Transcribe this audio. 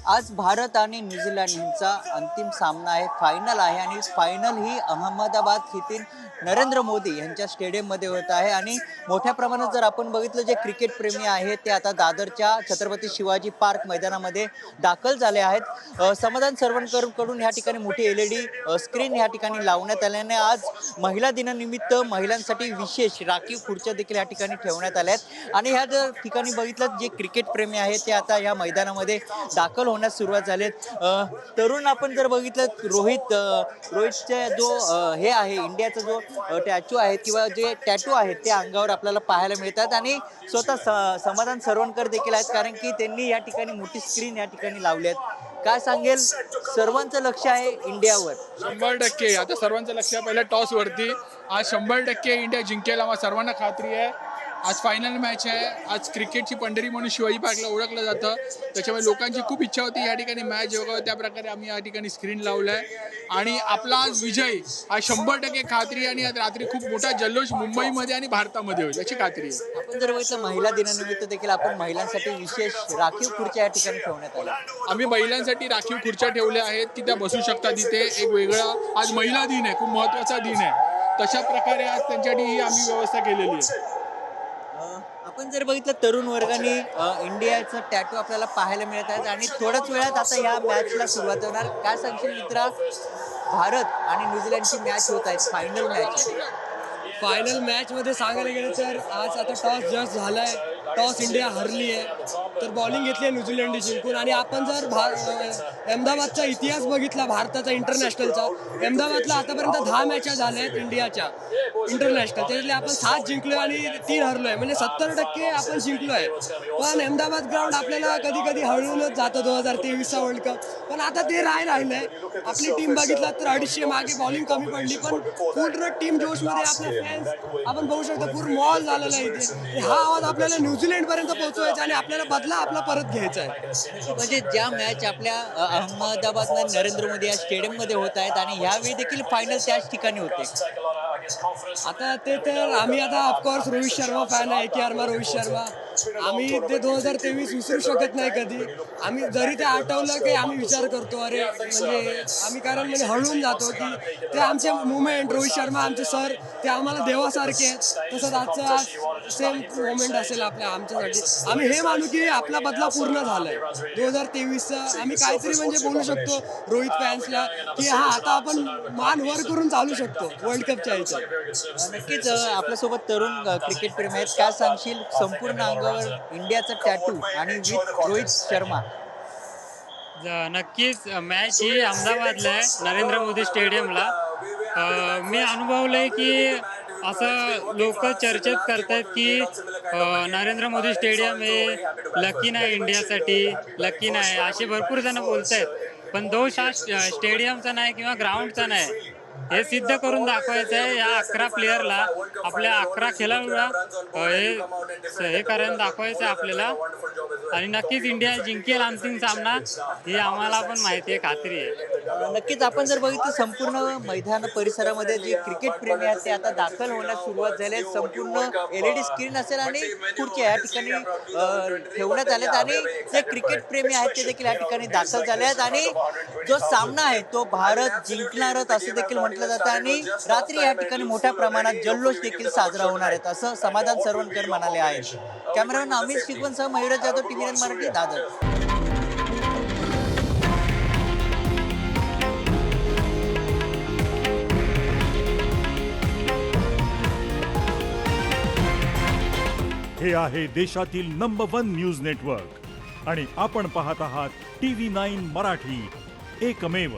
आज भारत आणि न्यूझीलंड यांचा अंतिम सामना आहे, फायनल आहे आणि फायनल ही अहमदाबाद येथील नरेंद्र मोदी यांच्या स्टेडियममध्ये होत आहे. आणि मोठ्या प्रमाणात जर आपण बघितलं, जे क्रिकेट प्रेमी आहेत ते आता दादरच्या छत्रपती शिवाजी पार्क मैदानामध्ये दाखल झाले आहेत. समाधान सरवणकर कडून या ठिकाणी मोठी LED स्क्रीन या ठिकाणी लावण्यात आल्याने आज महिला दिनानिमित्त महिलांसाठी विशेष राखीव खुर्च्या देखील या ठिकाणी ठेवण्यात आल्या आहेत. आणि ह्या जर ठिकाणी बघितलं, जे क्रिकेट प्रेमी आहेत ते आता या मैदानामध्ये दाखल होण्यास सुरुवात झाली. तरुण आपण जर बघितलं, रोहितचे जो हे आहे, इंडियाचा जो टॅटू आहे किंवा जे टॅटू आहेत ते अंगावर आपल्याला पाहायला मिळतात. आणि स्वतः समाधान सरवणकर देखील आहेत, कारण की त्यांनी या ठिकाणी मोठी स्क्रीन या ठिकाणी लावली आहेत. काय सांगेल, सर्वांचं लक्ष आहे इंडियावर. 100% आता सर्वांचं लक्ष पहिल्या टॉस वरती. आज 100% इंडिया जिंकेल, आम्हाला सर्वांना खात्री आहे. आज फायनल मॅच आहे. आज क्रिकेटची पंढरी म्हणून शिवाजी पार्कला ओळखलं जातं, त्याच्यामुळे लोकांची खूप इच्छा होती या ठिकाणी मॅच बघावं. त्याप्रकारे आम्ही या ठिकाणी स्क्रीन लावलं आहे आणि आपला आज विजय हा 100% खात्री आहे. आणि आज रात्री खूप मोठा जल्लोष मुंबईमध्ये आणि भारतामध्ये होईल याची खात्री आहे. आपण जर बघितलं, महिला दिनानिमित्त देखील आपण महिलांसाठी विशेष राखीव खुर्च्या या ठिकाणी ठेवण्यात आल्या. आम्ही महिलांसाठी राखीव खुर्च्या ठेवल्या आहेत की त्या बसू शकतात इथे. एक वेगळा आज महिला दिन आहे, खूप महत्त्वाचा दिन आहे. तशा प्रकारे आज त्यांच्यासाठी ही आम्ही व्यवस्था केलेली आहे. आपण जर बघितलं, तरुण वर्गाने इंडियाचं टॅटू आपल्याला पाहायला मिळत आहेत आणि थोड्याच वेळात आता या मॅचला सुरुवात होणार. काय सांगशील मित्रा, भारत आणि न्यूझीलंडची मॅच होत आहे, फायनल मॅच. फायनल मॅचमध्ये सांगायला गेलं तर आज आता टॉस जस्ट झाला आहे. टॉस इंडिया हरली आहे, तर बॉलिंग घेतली आहे न्यूझीलंडने जिंकून. आणि आपण जर अहमदाबादचा इतिहास बघितला भारताचा इंटरनॅशनलचा, अहमदाबादला आतापर्यंत 10 मॅचा झाल्या आहेत इंडियाच्या इंटरनॅशनल. त्याच्यातले आपण 7 जिंकलो आणि 3 हरलो आहे, म्हणजे 70% आपण जिंकलो आहे. पण अहमदाबाद ग्राउंड आपल्याला कधी कधी हळूनच जातं. 2023चा वर्ल्ड कप, पण आता ते राहिलं आहे. आपली टीम बघितला तर 250 मागे बॉलिंग कमी पडली, पण पूर्ण टीम जोशमध्ये आपले फॅन्स आपण बघू शकतो, पूर्ण मॉल झालेला आहे इथे. हा आवाज आपल्याला न्यूझीलंड पर्यंत पोहोचवायचा आणि आपल्याला बदला आपला परत घ्यायचा आहे. म्हणजे ज्या मॅच आपल्या अहमदाबादला नरेंद्र मोदी या स्टेडियममध्ये होत आहेत आणि ह्यावेळी देखील फायनल त्याच ठिकाणी होते. आता ते तर आम्ही आता ऑफकोर्स रोहित शर्मा फॅन आहे, KR रोहित शर्मा. आम्ही ते 2023 विसरू शकत नाही कधी. आम्ही जरी ते आठवलं की आम्ही विचार करतो, अरे म्हणजे आम्ही कारण म्हणजे हळून जातो की ते आमचे मुवमेंट, रोहित शर्मा आमचे सर, ते आम्हाला देवासारखे आहेत. तसंच आजचं आज सेम मोमेंट असेल आमच्यासाठी. आम्ही हे मानू की आपला बदला पूर्ण झालाय 2023चा. आम्ही काहीतरी म्हणजे बोलू शकतो रोहित फॅन्सला की हा आता आपण मान वर करून चालू शकतो वर्ल्ड कपच्या ह्याच्यात. नक्कीच आपल्यासोबत तरुण क्रिकेट प्रेमी आहेत. काय सांगशील, संपूर्ण अंगावर इंडियाचा टॅटू आणि विथ रोहित शर्मा. नक्कीच मॅच ही अहमदाबादला आहे, नरेंद्र मोदी स्टेडियमला. मी अनुभवलंय की असं लोक चर्चेत करतात की नरेंद्र मोदी स्टेडियम हे लकी नाही, इंडियासाठी लकी नाही, असे भरपूर जण बोलत आहेत. पण दोष हा स्टेडियमचा नाही किंवा ग्राउंडचा नाही, हे सिद्ध करून दाखवायचं आहे या 11 प्लेयरला, आपल्या 11 खेळाडूला हे करून दाखवायचं आहे आपल्याला. आणि नक्कीच इंडिया जिंकेल अंतिम सामना, ही आम्हाला पण माहिती आहे, खात्री आहे. नक्कीच आपण जर बघितलं, संपूर्ण मैदान परिसरामध्ये जे क्रिकेट प्रेमी आहेत ते आता दाखल होण्यास सुरुवात झाली आहे. संपूर्ण LED स्क्रीन असेल आणि खुर्च्या या ठिकाणी ठेवण्यात आल्यात आणि जे क्रिकेट प्रेमी आहेत ते देखील या ठिकाणी दाखल झाले आहेत. आणि जो सामना आहे तो भारत जिंकणारच असं देखील म्हटलं जातं आणि रात्री या ठिकाणी मोठ्या प्रमाणात जल्लोष देखील साजरा होणार आहे, असं समाधान सरवणकर म्हणाले आहेत. कॅमेरामॅन अमित शिकवणसह मयुरज जाधव, TV9 मराठी, दादर. हे आहे देशातील नंबर 1 न्यूज नेटवर्क आणि आपण पाहत आहात TV9 मराठी, एकमेव.